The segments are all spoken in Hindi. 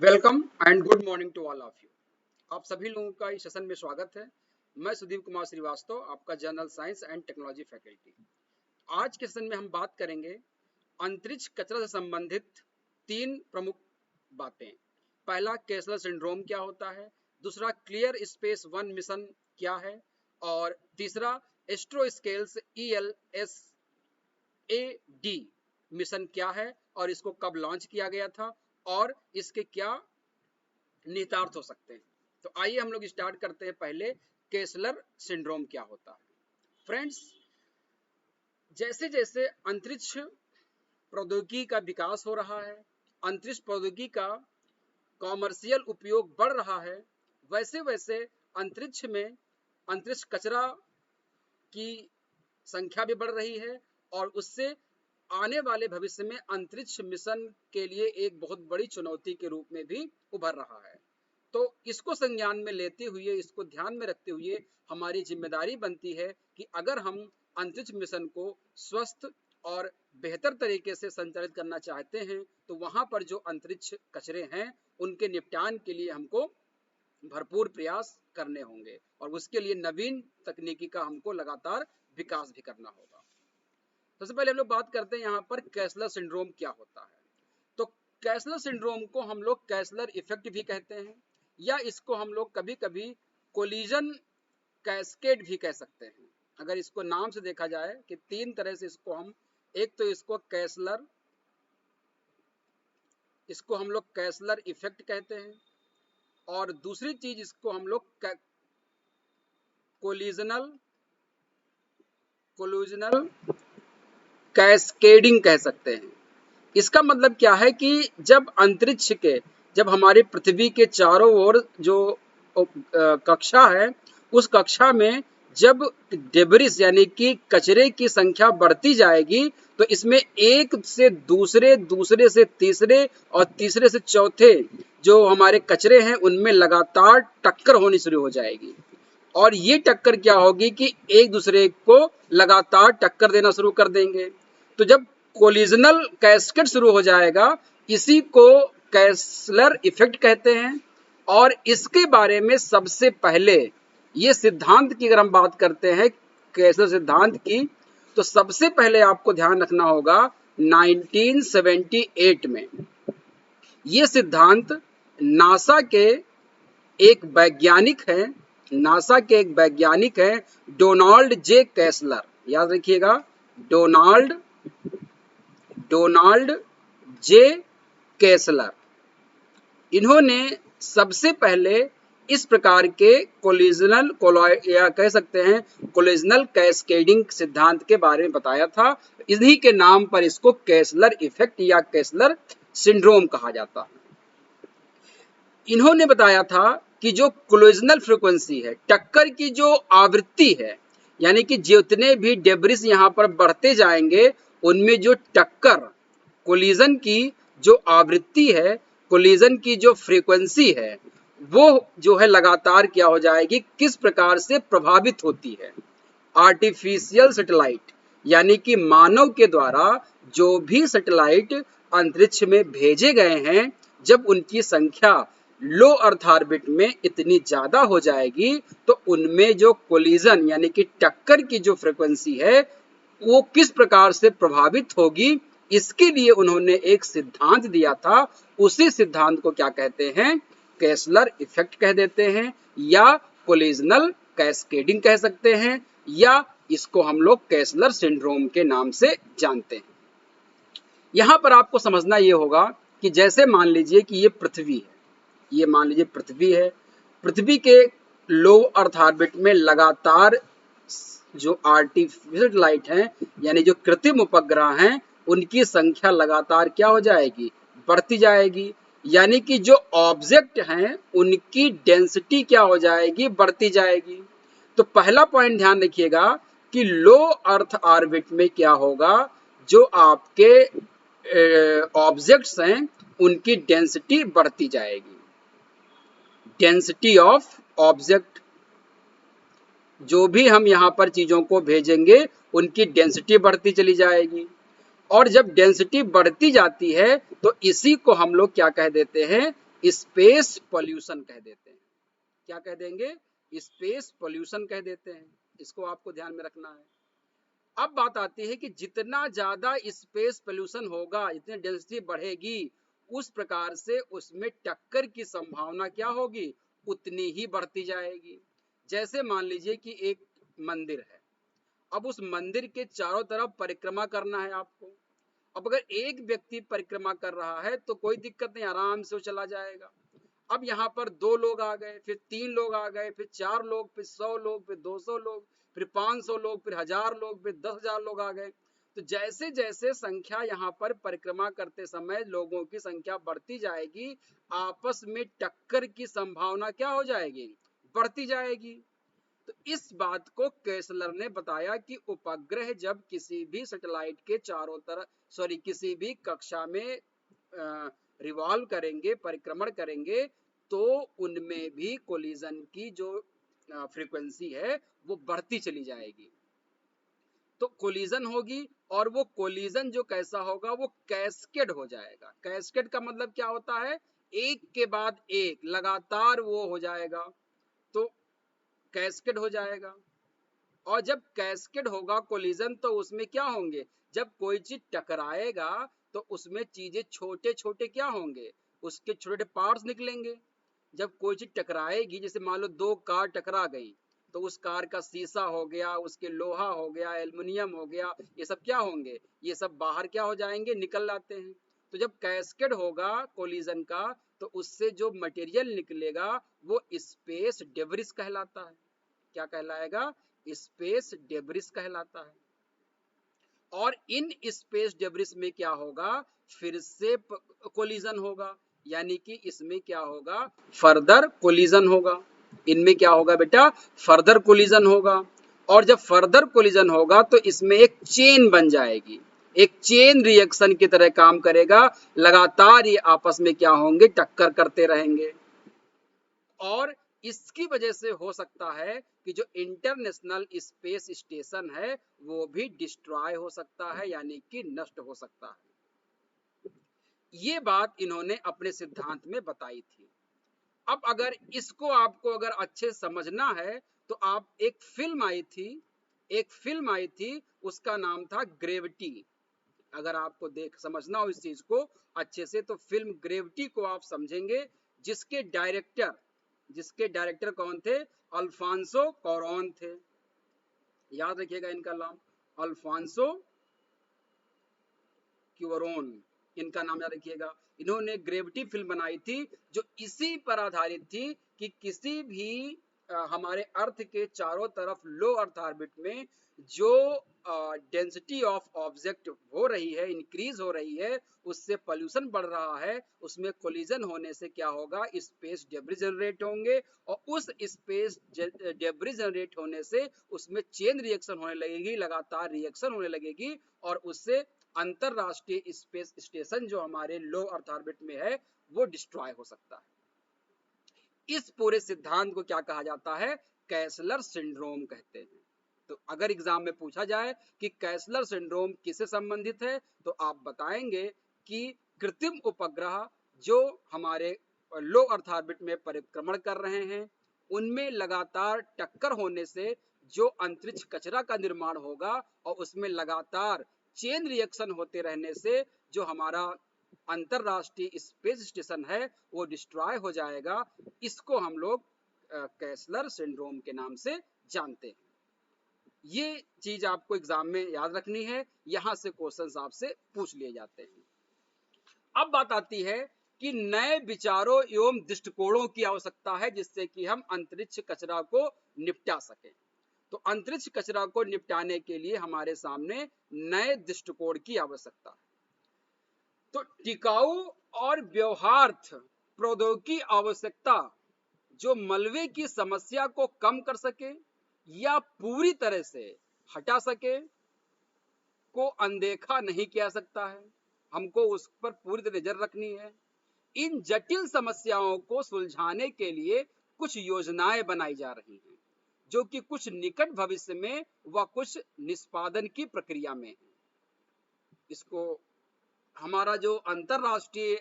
Welcome and good morning to all of you. आप सभी लोगों का इस सेशन में स्वागत है। मैं सुदीप कुमार श्रीवास्तव, आपका general science and technology faculty. आज के सेशन में हम बात करेंगे अंतरिक्ष कचरा से संबंधित तीन प्रमुख बातें। पहला, केसलर सिंड्रोम क्या होता है। दूसरा, क्लियर स्पेस वन मिशन क्या है। और तीसरा, एस्ट्रोस्केल्स ELSAD मिशन क्या है और इसको कब लॉन्च किया गया था और इसके क्या निहितार्थ हो सकते हैं। तो आइए हम लोग स्टार्ट करते हैं। पहले, केसलर सिंड्रोम क्या होता है। फ्रेंड्स, जैसे जैसे अंतरिक्ष प्रौद्योगिकी का विकास हो रहा है, अंतरिक्ष प्रौद्योगिकी का कॉमर्शियल उपयोग बढ़ रहा है, वैसे वैसे अंतरिक्ष में अंतरिक्ष कचरा की संख्या भी बढ़ रही है और उससे आने वाले भविष्य में अंतरिक्ष मिशन के लिए एक बहुत बड़ी चुनौती के रूप में भी उभर रहा है। तो इसको संज्ञान में लेते हुए, इसको ध्यान में रखते हुए हमारी जिम्मेदारी बनती है कि अगर हम अंतरिक्ष मिशन को स्वस्थ और बेहतर तरीके से संचालित करना चाहते हैं तो वहां पर जो अंतरिक्ष कचरे हैं उनके निपटान के लिए हमको भरपूर प्रयास करने होंगे और उसके लिए नवीन तकनीकी का हमको लगातार विकास भी करना होगा। सबसे पहले हम लोग बात करते हैं यहाँ पर केसलर सिंड्रोम क्या होता है। तो केसलर सिंड्रोम को हम लोग केसलर इफेक्ट भी कहते हैं या इसको हम लोग कभी कभी कोलिजन कैस्केड भी कह सकते हैं। अगर इसको नाम से देखा जाए कि तीन तरह से इसको हम, एक तो इसको हम लोग केसलर इफेक्ट कहते हैं और दूसरी चीज इसको हम लोग कोलिजनल कोलिजनल कैस्केडिंग कह सकते हैं। इसका मतलब क्या है कि जब हमारी पृथ्वी के चारों ओर जो कक्षा है, उस कक्षा में जब डेब्रिस यानी कि कचरे की संख्या बढ़ती जाएगी तो इसमें एक से दूसरे, दूसरे से तीसरे और तीसरे से चौथे जो हमारे कचरे हैं उनमें लगातार टक्कर होनी शुरू हो जाएगी। और ये टक्कर क्या होगी कि एक दूसरे को लगातार टक्कर देना शुरू कर देंगे। तो जब कोलिजनल कैस्केड शुरू हो जाएगा, इसी को केसलर इफेक्ट कहते हैं। और इसके बारे में सबसे पहले, ये सिद्धांत की अगर हम बात करते हैं केसलर सिद्धांत की, तो सबसे पहले आपको ध्यान रखना होगा 1978 में ये सिद्धांत नासा के एक वैज्ञानिक हैं, डोनाल्ड जे कैसलर, याद रखिएगा, डोनाल्ड डोनाल्ड जे कैसलर, इन्होंने सबसे पहले इस प्रकार के कोलिजनल या कह सकते हैं कोलिजनल कैस्केडिंग सिद्धांत के बारे में बताया था। इन्हीं के नाम पर इसको केसलर इफेक्ट या केसलर सिंड्रोम कहा जाता है। इन्होंने बताया था कि जो कोलिजनल फ्रीक्वेंसी है, टक्कर की जो आवृत्ति है, यानी कि जितने भी डेब्रिस यहाँ पर बढ़ते जाएंगे उनमें जो टक्कर, कोलिजन की जो आवृत्ति है, कोलिजन की जो फ्रीक्वेंसी है, वो जो है लगातार क्या हो जाएगी, किस प्रकार से प्रभावित होती है। आर्टिफिशियल सैटेलाइट यानी कि मानव के द्वारा जो भी सैटेलाइट अंतरिक्ष में भेजे गए हैं, जब उनकी संख्या लो अर्थ ऑर्बिट में इतनी ज्यादा हो जाएगी तो उनमें जो कोलिजन यानी कि टक्कर की जो फ्रीक्वेंसी है वो किस प्रकार से प्रभावित होगी, इसके लिए उन्होंने एक सिद्धांत दिया था। उसी सिद्धांत को क्या कहते हैं, केसलर इफेक्ट कह देते हैं या कोलिजनल कैस्केडिंग कह सकते हैं या इसको हम लोग केसलर सिंड्रोम के नाम से जानते हैं। यहां पर आपको समझना ये होगा कि जैसे मान लीजिए कि ये पृथ्वी है, ये मान लीजिए पृथ्वी है, पृथ्वी के लो अर्थ ऑर्बिट में लगातार जो आर्टिफिशियल लाइट हैं यानी जो कृत्रिम उपग्रह हैं उनकी संख्या लगातार क्या हो जाएगी, बढ़ती जाएगी। यानी कि जो ऑब्जेक्ट हैं उनकी डेंसिटी क्या हो जाएगी, बढ़ती जाएगी। तो पहला पॉइंट ध्यान रखिएगा कि लो अर्थ ऑर्बिट में क्या होगा, जो आपके ऑब्जेक्ट्स हैं उनकी डेंसिटी बढ़ती जाएगी। डेंसिटी ऑफ ऑब्जेक्ट, जो भी हम यहाँ पर चीजों को भेजेंगे उनकी डेंसिटी बढ़ती चली जाएगी। और जब डेंसिटी बढ़ती जाती है तो इसी को हम लोग क्या कह देते हैं, स्पेस पॉल्यूशन कह देते हैं। क्या कह देंगे? स्पेस पॉल्यूशन कह देते हैं। इसको आपको ध्यान में रखना है। अब बात आती है कि जितना ज्यादा स्पेस पोल्यूशन होगा, जितनी डेंसिटी बढ़ेगी, उस प्रकार से उसमें टक्कर की संभावना क्या होगी? उतनी ही बढ़ती जाएगी। जैसे मान लीजिए कि एक मंदिर है, अब उस मंदिर के चारों तरफ परिक्रमा करना है आपको। अब अगर एक व्यक्ति परिक्रमा कर रहा है तो कोई दिक्कत नहीं, आराम से वो चला जाएगा। अब यहाँ पर 2 लोग आ गए, फिर 3 लोग आ गए, फिर 4 लोग, फिर 100 लोग, फिर 200 लोग, फिर 500 लोग, फिर 1000 लोग, फिर 10,000 लोग आ गए। तो जैसे जैसे संख्या यहाँ पर परिक्रमा करते समय लोगों की संख्या बढ़ती जाएगी, आपस में टक्कर की संभावना क्या हो जाएगी? बढ़ती जाएगी। तो इस बात को केसलर ने बताया कि उपग्रह जब किसी भी सैटेलाइट के चारों तरफ, किसी भी कक्षा में रिवॉल्व करेंगे, परिक्रमण करेंगे, तो उनमें भी कोलिजन की जो फ्रीक्वेंसी है वो बढ़ती चली जाएगी। तो कोलिजन होगी, और वो कोलिजन जो कैसा होगा, वो कैस्केड हो जाएगा। कैस्केड का मतलब क्या होता है? एक के बाद एक लगातार वो हो जाएगा, तो कैस्केड हो जाएगा। और जब कैस्केड होगा कोलिजन, तो उसमें क्या होंगे? जब कोई चीज टकराएगा तो उसमें चीजें छोटे छोटे क्या होंगे? उसके छोटे पार्ट्स निकलेंगे। जब कोई चीज टकराएगी, जैसे मान लो 2 कार टकरा गई, तो उस कार का शीशा हो गया, उसके लोहा हो गया, एल्युमिनियम हो गया, ये सब क्या होंगे? ये सब बाहर क्या हो जाएंगे? निकल आते हैं। तो जब कैस्केड होगा कोलिजन का, तो उससे जो मटेरियल निकलेगा वो स्पेस डेब्रिस कहलाता है। क्या कहलाएगा? स्पेस डेब्रिस कहलाता है। और इन स्पेस डेब्रिस में क्या होगा? फिर से कोलिजन होगा, यानी कि इसमें क्या होगा? फर्दर कोलिजन होगा। इनमें क्या होगा बेटा? फर्दर कोलिजन होगा। और जब फर्दर कोलिजन होगा तो इसमें एक चेन बन जाएगी, एक चेन रिएक्शन की तरह काम करेगा। लगातार ये आपस में क्या होंगे? टक्कर करते रहेंगे। और इसकी वजह से हो सकता है कि जो इंटरनेशनल स्पेस स्टेशन है वो भी डिस्ट्रॉय हो सकता है, यानी कि नष्ट हो सकता है। ये बात इन्होंने अपने सिद्धांत में बताई थी। अब अगर इसको आपको अगर अच्छे समझना है, तो आप एक फिल्म आई थी, उसका नाम था ग्रेविटी। अगर आपको समझना हो इस चीज को अच्छे से, तो फिल्म ग्रेविटी को आप समझेंगे, जिसके डायरेक्टर कौन थे? अल्फांसो कौरॉन थे। याद रखिएगा इनका नाम, अल्फांसो क्यूरोन, इनका नाम याद रखिएगा। इन्होंने ग्रेविटी फिल्म बनाई थी, जो इसी पर आधारित थी कि किसी भी हमारे अर्थ के चारों तरफ लो अर्थ ऑर्बिट में जो डेंसिटी ऑफ ऑब्जेक्ट हो रही है, इंक्रीज हो रही है, उससे पोल्यूशन बढ़ रहा है, उसमें कोलिजन होने से क्या होगा? स्पेस डेब्रिस जनरेट होंगे, और उस स्पेस डेब्रिस जनरेट होने से उसमें चेन रिएक्शन होने लगेगी, लगातार रिएक्शन होने लगेगी, और उससे अंतरराष्ट्रीय स्पेस स्टेशन जो हमारे लो अर्थ ऑर्बिट में है वो डिस्ट्रॉय हो सकता है। इस पूरे सिद्धांत को क्या कहा जाता है? कैसलर सिंड्रोम कहते हैं। तो अगर एग्जाम में पूछा जाए कि कैसलर सिंड्रोम किससे संबंधित है, तो आप बताएंगे कि कृत्रिम उपग्रह जो हमारे लो अर्थ ऑर्बिट में परिक्रमण कर रहे हैं, उनमें लगातार टक्कर होने से जो अंतरिक्ष कचरा का निर्माण होगा, और उसमें लगातार चेन रिएक्शन होते रहने से जो हमारा अंतरराष्ट्रीय स्पेस स्टेशन है वो डिस्ट्रॉय हो जाएगा। इसको हम लोग कैसलर सिंड्रोम के नाम से जानते हैं। ये चीज आपको एग्जाम में याद रखनी है, यहां से क्वेश्चंस आपसे पूछ लिए जाते हैं। अब बात आती है कि नए विचारों एवं दृष्टिकोणों की आवश्यकता है, जिससे कि हम अंतरिक्ष कचरा को निपटा सकें। तो अंतरिक्ष कचरा को निपटाने के लिए हमारे सामने नए दृष्टिकोण की आवश्यकता है। तो टिकाऊ और व्यवहार्थ प्रौद्योगिकी आवश्यकता जो मलबे की समस्या को कम कर सके या पूरी तरह से हटा सके, को अनदेखा नहीं किया सकता है। हमको उस पर पूरी तरह नजर रखनी है। इन जटिल समस्याओं को सुलझाने के लिए कुछ योजनाएं बनाई जा रही हैं, जो कि कुछ निकट भविष्य में व कुछ निष्पादन की प्रक्रिया में है। इसको हमारा जो अंतरराष्ट्रीय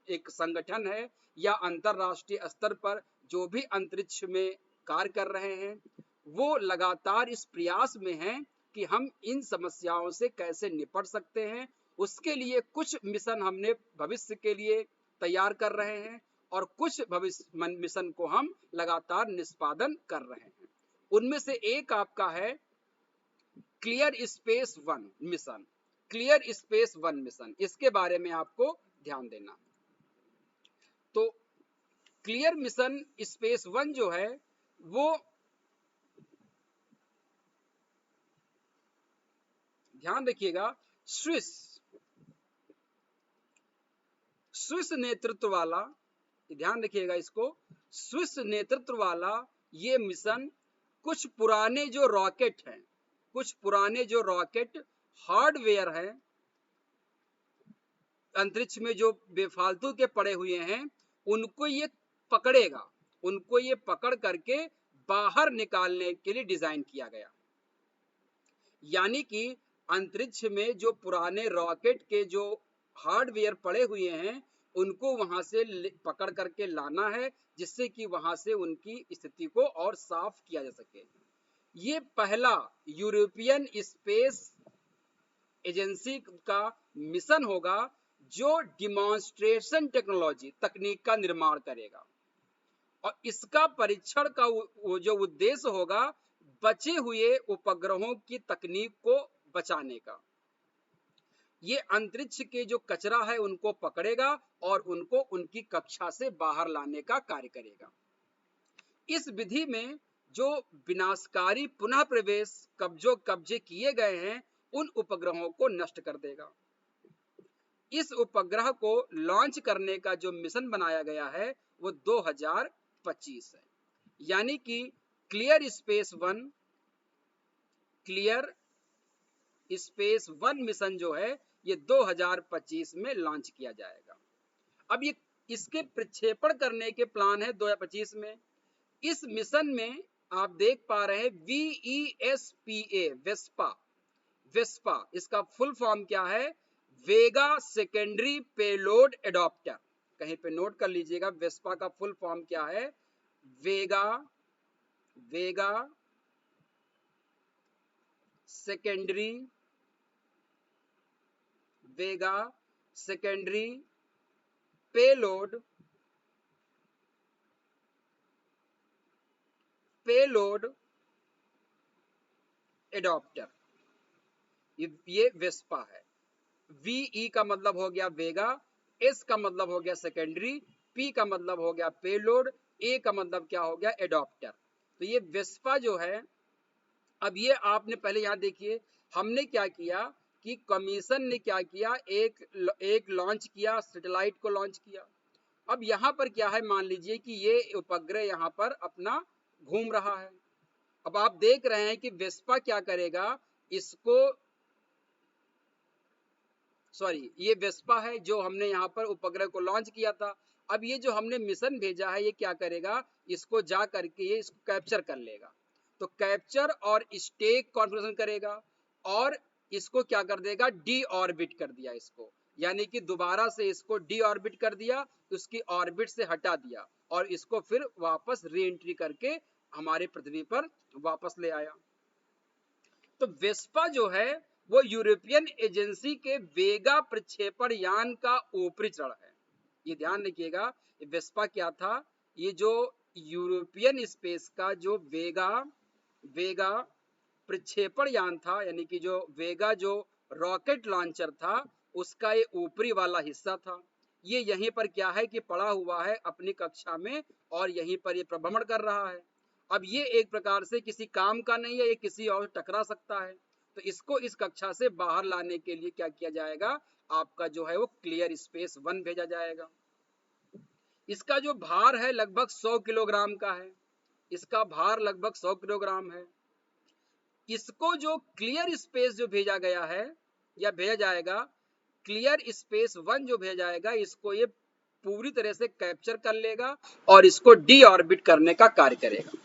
एक संगठन है या अंतरराष्ट्रीय स्तर पर जो भी अंतरिक्ष में कार्य कर रहे हैं, वो लगातार इस प्रयास में हैं कि हम इन समस्याओं से कैसे निपट सकते हैं। उसके लिए कुछ मिशन हमने भविष्य के लिए तैयार कर रहे हैं और कुछ भविष्य मिशन को हम लगातार निष्पादन कर रहे हैं। उनमें से एक आपका है clear space 1 mission. Clear space 1 mission, इसके बारे में आपको ध्यान देना। तो क्लियर मिशन स्पेस 1 जो है वो ध्यान रखिएगा, स्विस नेतृत्व वाला, ध्यान रखिएगा इसको, स्विस नेतृत्व वाला ये मिशन कुछ पुराने जो रॉकेट हैं, कुछ पुराने जो रॉकेट हार्डवेयर हैं अंतरिक्ष में जो बेफालतू के पड़े हुए हैं, उनको ये पकड़ेगा, उनको ये पकड़ करके बाहर निकालने के लिए डिजाइन किया गया। यानी कि अंतरिक्ष में जो पुराने रॉकेट के जो हार्डवेयर पड़े हुए हैं, उनको वहां से पकड़ करके लाना है, जिससे कि वहां से उनकी स्थिति को और साफ किया जा सके। ये पहला यूरोपियन स्पेस एजेंसी का मिशन होगा जो डिमॉन्स्ट्रेशन टेक्नोलॉजी तकनीक का निर्माण करेगा, और इसका परीक्षण का वो जो उद्देश्य होगा, बचे हुए उपग्रहों की तकनीक को बचाने का। ये अंतरिक्ष के जो कचरा है उनको पकड़ेगा और उनको उनकी कक्षा से बाहर लाने का कार्य करेगा। इस विधि में जो विनाशकारी पुनः प्रवेश कब्जे किए गए हैं, उन उपग्रहों को नष्ट कर देगा। इस उपग्रह को लॉन्च करने का जो मिशन बनाया गया है वो 2025 है। यानी कि क्लियर स्पेस 1 मिशन जो है ये 2025 में लॉन्च किया जाएगा। अब ये इसके प्रक्षेपण करने के प्लान है 2025 में। इस मिशन में आप देख पा रहे हैं VESPA, वेस्पा, इसका फुल फॉर्म क्या है? वेगा सेकेंडरी पेलोड एडॉप्टर। कहीं पे नोट कर लीजिएगा, वेस्पा का फुल फॉर्म क्या है? वेगा सेकेंडरी पेलोड एडॉप्टर, ये वेस्पा है। VE का मतलब हो गया वेगा, S का मतलब हो गया सेकेंडरी, P का मतलब हो गया पेलोड, A का मतलब क्या हो गया? एडॉप्टर। तो ये वेस्पा जो है, अब ये आपने पहले यहाँ देखिए हमने क्या किया कि कमीशन ने क्या किया, एक लॉन्च किया, सैटेलाइट को लॉन्च किया। अब यहाँ पर क्या है, मान लीजिए कि ये उपग्रह यहाँ पर अपना घूम रहा है। अब आप देख रहे हैं कि वेस्पा क्या करेगा, इसको ये वेस्पा है जो हमने यहाँ पर उपग्रह को लॉन्च किया था। अब ये जो हमने मिशन भेजा है, ये क्या करेगा, इसको जा करके ये इसको कैप्चर कर लेगा। तो कैप्चर और स्टेक कॉन्फ़िगरेशन करेगा और इसको क्या कर देगा, डी ऑर्बिट कर दिया इसको, यानी कि दोबारा से इसको डी ऑर्बिट कर दिया, उसकी ऑर्बिट से हटा दिया और इसको फिर वापस री एंट्री करके हमारे पृथ्वी पर वापस ले आया। तो वेस्पा जो है वो यूरोपियन एजेंसी के वेगा प्रक्षेपण यान का ऊपरी चरण है। ये ध्यान रखिएगा, वेस्पा क्या था, ये जो यूरोपियन स्पेस का जो वेगा प्रक्षेपण यान था, यानी कि जो वेगा जो रॉकेट लॉन्चर था, उसका ये ऊपरी वाला हिस्सा था। ये यहीं पर क्या है कि पड़ा हुआ है अपनी कक्षा में और यहीं पर ये भ्रमण कर रहा है। अब ये एक प्रकार से किसी काम का नहीं है, ये किसी और टकरा सकता है। तो इसको इस कक्षा से बाहर लाने के लिए क्या किया जाएगा, आपका जो है वो क्लियर स्पेस 1 भेजा जाएगा। इसका जो भार है लगभग 100 किलोग्राम का है, इसका भार लगभग 100 किलोग्राम है। इसको जो क्लियर स्पेस जो भेजा गया है या भेजा जाएगा, क्लियर स्पेस 1 जो भेजा जाएगा, इसको ये पूरी तरह से कैप्चर कर लेगा और इसको डी ऑर्बिट करने का कार्य करेगा।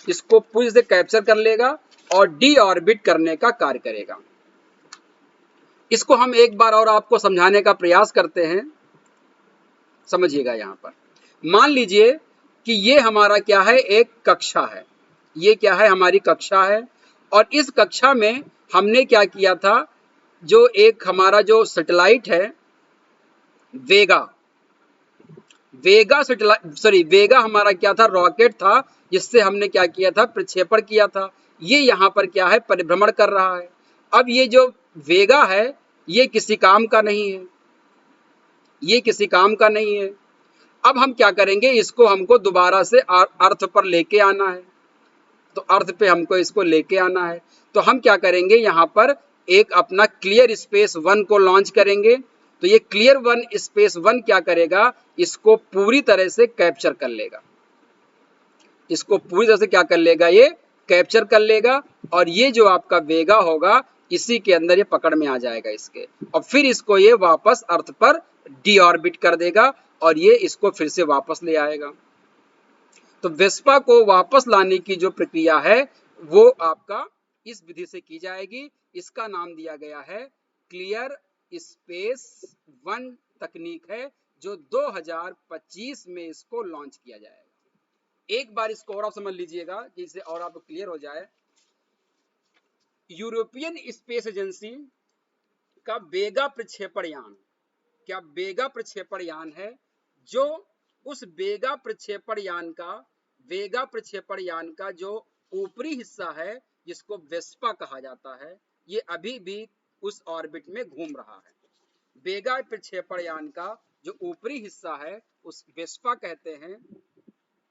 इसको पूरी से कैप्चर कर लेगा और डी ऑर्बिट करने का कार्य करेगा। इसको हम एक बार और आपको समझाने का प्रयास करते हैं। समझिएगा यहाँ पर मान लीजिए कि ये हमारा क्या है, एक कक्षा है, ये क्या है, हमारी कक्षा है। और इस कक्षा में हमने क्या किया था, जो एक हमारा जो सैटेलाइट है वेगा, वेगा सैटेलाइट वेगा हमारा क्या था, रॉकेट था, जिससे हमने क्या किया था, प्रक्षेपण किया था। ये यहाँ पर क्या है, परिभ्रमण कर रहा है। अब ये जो वेगा है ये किसी काम का नहीं है, ये किसी काम का नहीं है। अब हम क्या करेंगे, इसको हमको दोबारा से अर्थ पर लेके आना है, तो अर्थ पे हमको इसको लेके आना है। तो हम क्या करेंगे, यहाँ पर एक अपना क्लियर स्पेस 1 को लॉन्च करेंगे। तो ये क्लियर 1 स्पेस 1 क्या करेगा, इसको पूरी तरह से कैप्चर कर लेगा, इसको पूरी तरह से क्या कर लेगा, ये कैप्चर कर लेगा। और ये जो आपका वेगा होगा इसी के अंदर ये पकड़ में आ जाएगा इसके, और फिर इसको ये वापस अर्थ पर डी ऑर्बिट कर देगा और ये इसको फिर से वापस ले आएगा। तो वेस्पा को वापस लाने की जो प्रक्रिया है वो आपका इस विधि से की जाएगी। इसका नाम दिया गया है क्लियर स्पेस 1 तकनीक है, जो 2025 में इसको लॉन्च किया जाएगा। एक बार इसको और आप समझ लीजिएगा जिससे और आपको क्लियर हो जाए। यूरोपियन स्पेस एजेंसी का वेगा प्रक्षेपण यान, क्या वेगा प्रक्षेपण यान है, जो उस वेगा प्रक्षेपण यान का जो ऊपरी हिस्सा है जिसको वेस्पा कहा जाता है, ये अभी भी उस ऑर्बिट में घूम रहा है। वेगा प्रक्षेपण यान का जो ऊपरी हिस्सा है उस वेस्पा कहते हैं।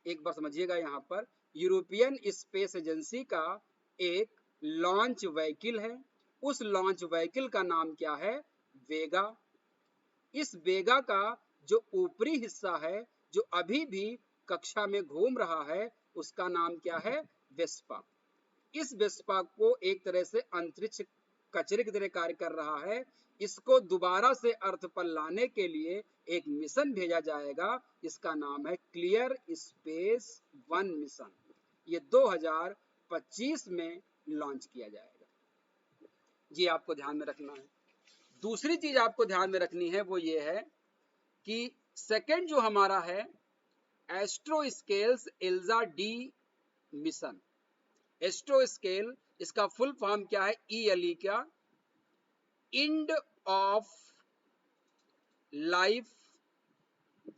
एक बार समझिएगा, यहाँ पर यूरोपियन स्पेस एजेंसी का एक लॉन्च व्हीकल है, उस लॉन्च व्हीकल का नाम क्या है, वेगा। इस वेगा का जो ऊपरी हिस्सा है जो अभी भी कक्षा में घूम रहा है उसका नाम क्या है, वेस्पा। इस वेस्पा को एक तरह से अंतरिक्ष कचरे की तरह कार्य कर रहा है। इसको दोबारा से अर्थ पर लाने के लिए एक मिशन भेजा जाएगा, इसका नाम है क्लियर स्पेस 1 मिशन। ये 2025 में लॉन्च किया जाएगा, ये आपको ध्यान में रखना है। दूसरी चीज आपको ध्यान में रखनी है वो ये है कि सेकंड जो हमारा है Astroscale's ELSA D mission. Astroscale इसका फुल फॉर्म क्या है, ELE क्या, end of life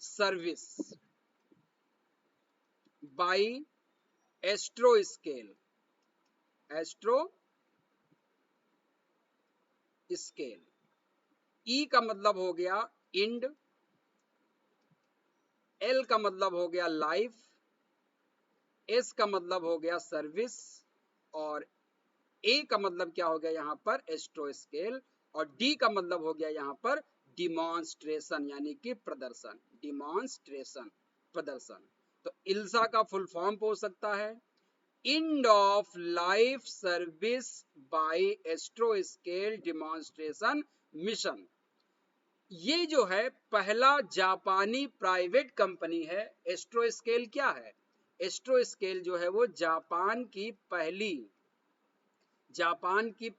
service by Astroscale. Astroscale E का मतलब हो गया इंड, L का मतलब हो गया लाइफ, S का मतलब हो गया सर्विस, और A का मतलब क्या हो गया यहाँ पर एस्ट्रोस्केल, और D का मतलब हो गया यहाँ पर डिमॉन्स्ट्रेशन यानी कि प्रदर्शन, डिमॉन्स्ट्रेशन प्रदर्शन। तो इल्सा का फुल फॉर्म हो सकता है end of life service by Astroscale demonstration mission. ये जो है पहला जापानी प्राइवेट कंपनी है। एस्ट्रोस्केल क्या है, एस्ट्रोस्केल जो है वो जापान की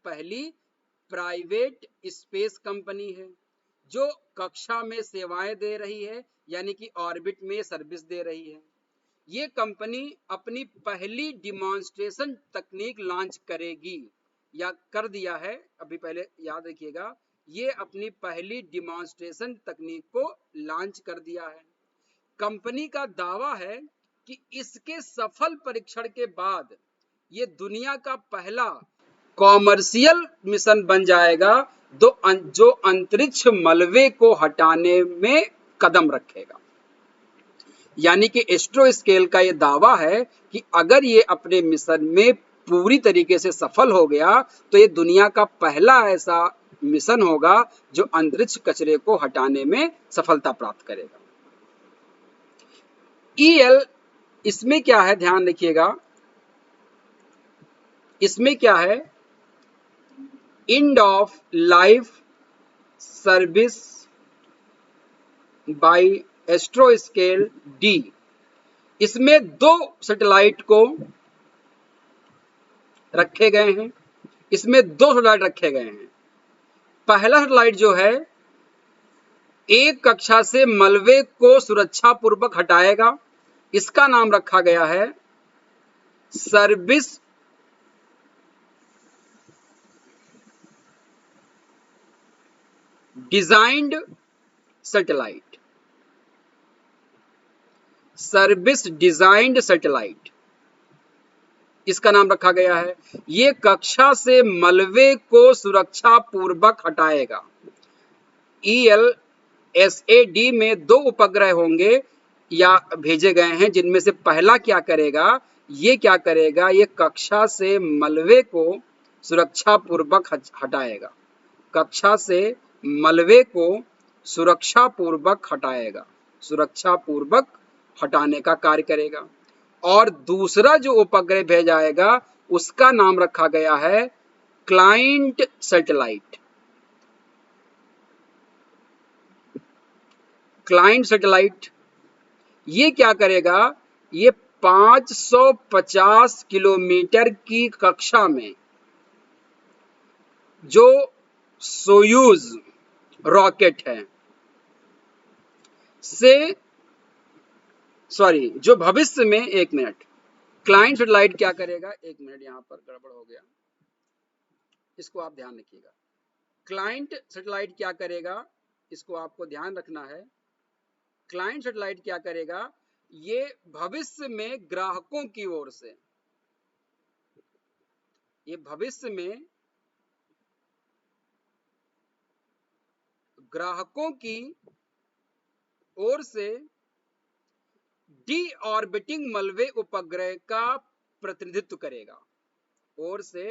पहली प्राइवेट स्पेस कंपनी है जो कक्षा में सेवाएं दे रही है, यानी कि ऑर्बिट में सर्विस दे रही है। ये कंपनी अपनी पहली डिमॉन्स्ट्रेशन तकनीक लॉन्च करेगी या कर दिया है, अभी पहले याद रखिएगा, ये अपनी पहली डिमॉन्स्ट्रेशन तकनीक को लॉन्च कर दिया है। कंपनी का दावा है कि इसके सफल परीक्षण के बाद ये दुनिया का पहला कॉमर्शियल मिशन बन जाएगा जो अंतरिक्ष मलबे को हटाने में कदम रखेगा। यानी कि एस्ट्रोस्केल का ये दावा है कि अगर ये अपने मिशन में पूरी तरीके से सफल हो गया तो ये दुनिया का पहला ऐसा मिशन होगा जो अंतरिक्ष कचरे को हटाने में सफलता प्राप्त करेगा। EL इसमें क्या है, ध्यान रखिएगा, इसमें क्या है, end of life service by Astroscale D। इसमें 2 सैटेलाइट को रखे गए हैं, इसमें 2 सैटेलाइट रखे गए हैं। पहला सैटेलाइट जो है एक कक्षा से मलबे को सुरक्षा पूर्वक हटाएगा। इसका नाम रखा गया है service designed satellite. Service designed satellite इसका नाम रखा गया है। ये कक्षा से मलबे को सुरक्षा पूर्वक हटाएगा। ELSAD में 2 उपग्रह होंगे या भेजे गए हैं, जिनमें से पहला क्या करेगा, ये क्या करेगा, ये कक्षा से मलबे को सुरक्षा पूर्वक हटाएगा। कक्षा से मलबे को सुरक्षा पूर्वक हटाएगा, सुरक्षा पूर्वक हटाने का कार्य करेगा। और दूसरा जो उपग्रह भेजा जाएगा उसका नाम रखा गया है क्लाइंट सैटेलाइट। क्लाइंट सैटेलाइट ये क्या करेगा, ये 550 किलोमीटर की कक्षा में जो सोयूज रॉकेट है से, सॉरी, जो भविष्य में, एक मिनट, क्लाइंट सैटेलाइट क्या करेगा, एक मिनट यहां पर गड़बड़ हो गया, इसको आप ध्यान रखिएगा। क्लाइंट सैटेलाइट क्या करेगा, इसको आपको ध्यान रखना है। क्लाइंट सैटेलाइट क्या करेगा, ये भविष्य में ग्राहकों की ओर से, ये भविष्य में ग्राहकों की ओर से डी ऑर्बिटिंग मलबे उपग्रह का प्रतिनिधित्व करेगा। ओर से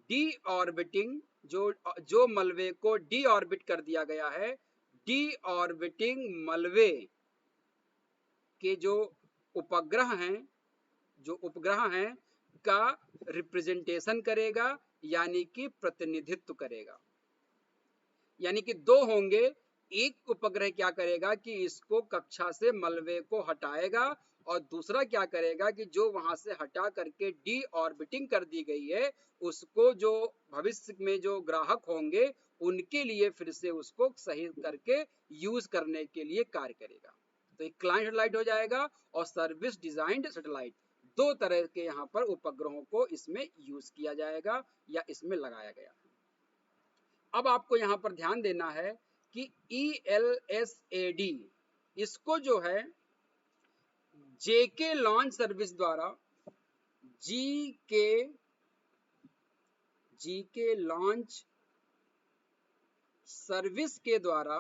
डी ऑर्बिटिंग, जो मलबे को डी ऑर्बिट कर दिया गया है, डी ऑर्बिटिंग मलबे के जो उपग्रह हैं, जो उपग्रह हैं का रिप्रेजेंटेशन करेगा, यानी कि प्रतिनिधित्व करेगा। यानी कि 2 होंगे। एक उपग्रह क्या करेगा कि इसको कक्षा से मलबे को हटाएगा, और दूसरा क्या करेगा कि जो वहां से हटा करके डी ऑर्बिटिंग कर दी गई है उसको जो भविष्य में जो ग्राहक होंगे उनके लिए फिर से उसको सही करके यूज करने के लिए कार्य करेगा। तो एक क्लाइंट सैटेलाइट हो जाएगा और सर्विस डिजाइंड सैटेलाइट, 2 तरह के यहाँ पर उपग्रहों को इसमें यूज किया जाएगा या इसमें लगाया गया। अब आपको यहां पर ध्यान देना है कि ELSAD इसको जो है JK लॉन्च सर्विस द्वारा, जीके लॉन्च सर्विस के द्वारा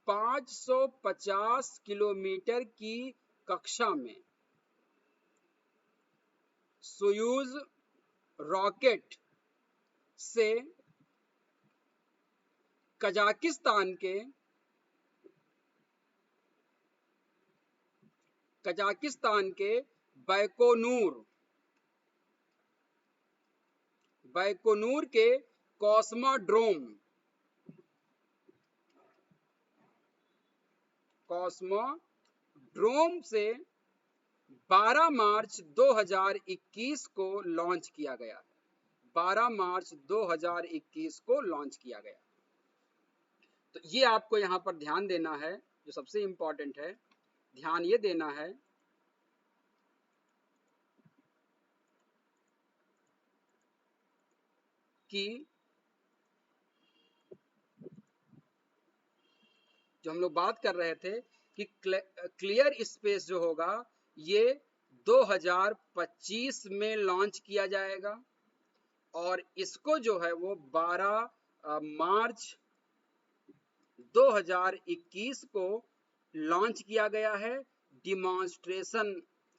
550 किलोमीटर की कक्षा में सोयूज रॉकेट से कजाकिस्तान के बैकोनूर के कॉस्मोड्रोम से 12 मार्च 2021 को लॉन्च किया गया। 12 मार्च 2021 को लॉन्च किया गया। तो ये आपको यहां पर ध्यान देना है, जो सबसे इंपॉर्टेंट है, ध्यान ये देना है कि जो हम लोग बात कर रहे थे कि क्लियर स्पेस जो होगा ये 2025 में लॉन्च किया जाएगा, और इसको जो है वो 12 मार्च 2021 को लॉन्च किया गया है डिमॉन्स्ट्रेशन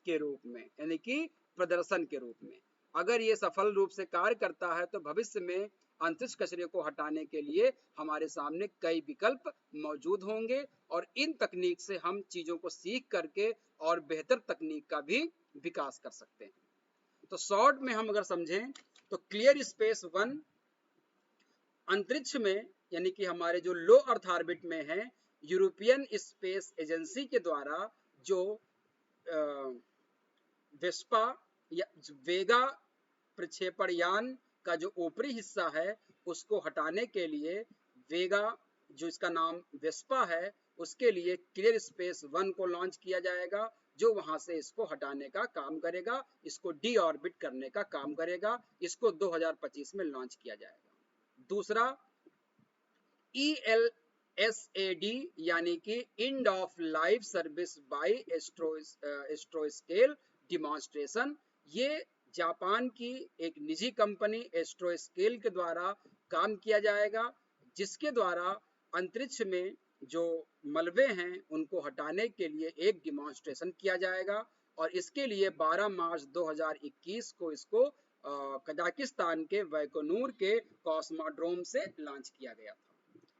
के रूप में, यानी कि प्रदर्शन के रूप में। अगर ये सफल रूप से कार्य करता है तो भविष्य में अंतरिक्ष कचरे को हटाने के लिए हमारे सामने कई विकल्प मौजूद होंगे, और इन तकनीक से हम चीजों को सीख करके और बेहतर तकनीक का भी विकास कर सकते हैं। तो शॉर्ट में हम अगर समझें तो क्लियर स्पेस 1 अंतरिक्ष में, यानी कि हमारे जो लो अर्थ ऑर्बिट में है, यूरोपियन स्पेस एजेंसी के द्वारा जो वेस्पा या वेगा प्रक्षेपण यान का जो ऊपरी हिस्सा है उसको हटाने के लिए वेगा जो इसका नाम वेस्पा है उसके लिए क्लियर स्पेस 1 को लॉन्च किया जाएगा, जो वहां से इसको हटाने का काम करेगा, इसको डी ऑर्बिट करने का काम करेगा। इसको 2025 में लॉन्च किया जाएगा। दूसरा ELSAD यानी कि end of life service by Astroscale demonstration, ये जापान की एक निजी कंपनी एस्ट्रोस्केल के द्वारा काम किया जाएगा, जिसके द्वारा अंतरिक्ष में जो मलबे हैं उनको हटाने के लिए एक डिमॉन्स्ट्रेशन किया जाएगा। और इसके लिए 12 मार्च 2021 को इसको कजाकिस्तान के बैकोनूर के कॉस्मोड्रोम से लॉन्च किया गया था।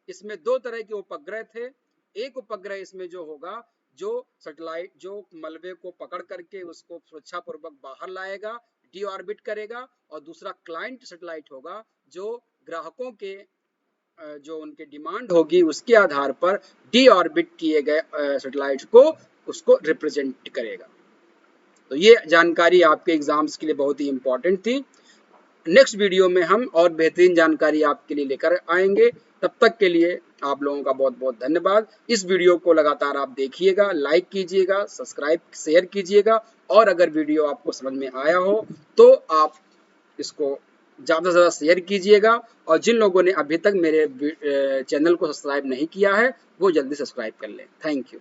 इसमें दो तरह के उपग्रह थे। एक उपग्रह इसमें जो होगा, जो सैटेलाइट जो मलबे को पकड़ करके उसको सुरक्षापूर्वक बाहर लाएगा, डी ऑर्बिट करेगा, और दूसरा क्लाइंट सैटेलाइट होगा जो ग्राहकों के जो उनके डिमांड होगी उसके आधार पर डी ऑर्बिट किए गए सैटेलाइट को उसको रिप्रेजेंट करेगा। तो ये जानकारी आपके एग्जाम्स के लिए बहुत ही इंपॉर्टेंट थी। नेक्स्ट वीडियो में हम और बेहतरीन जानकारी आपके लिए लेकर आएंगे। तब तक के लिए आप लोगों का बहुत बहुत धन्यवाद। इस वीडियो को लगातार आप देखिएगा, लाइक कीजिएगा, सब्सक्राइब शेयर कीजिएगा, और अगर वीडियो आपको समझ में आया हो तो आप इसको ज़्यादा से ज़्यादा शेयर कीजिएगा। और जिन लोगों ने अभी तक मेरे चैनल को सब्सक्राइब नहीं किया है वो जल्दी सब्सक्राइब कर लें। Thank you.